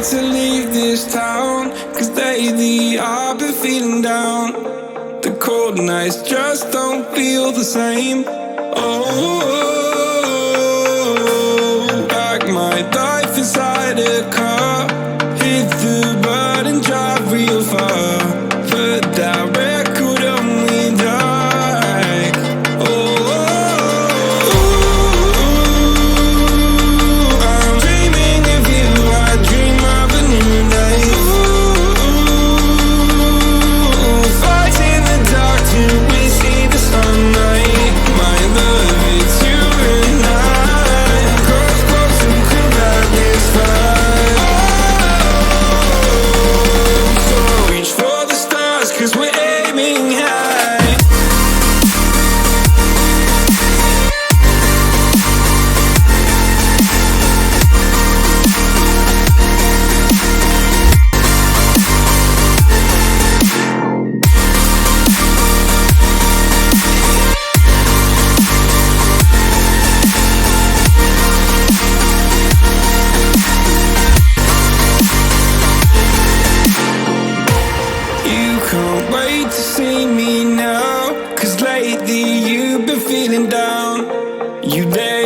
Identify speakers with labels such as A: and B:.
A: wait to leave this town, 'cause lately I've been feeling down. The cold nights just don't feel the same. Oh, pack my life inside a car, hit the button, drive real far, put that record on me like. Oh, I'm dreaming of you, I dream of a new life. Fight in the dark till we see the sunlight. My love, it's you and I. Close, close and cool like this fire. So reach for the stars, 'cause we're aiming high. You can't wait to see me now, 'cause lately you've been feeling down. You there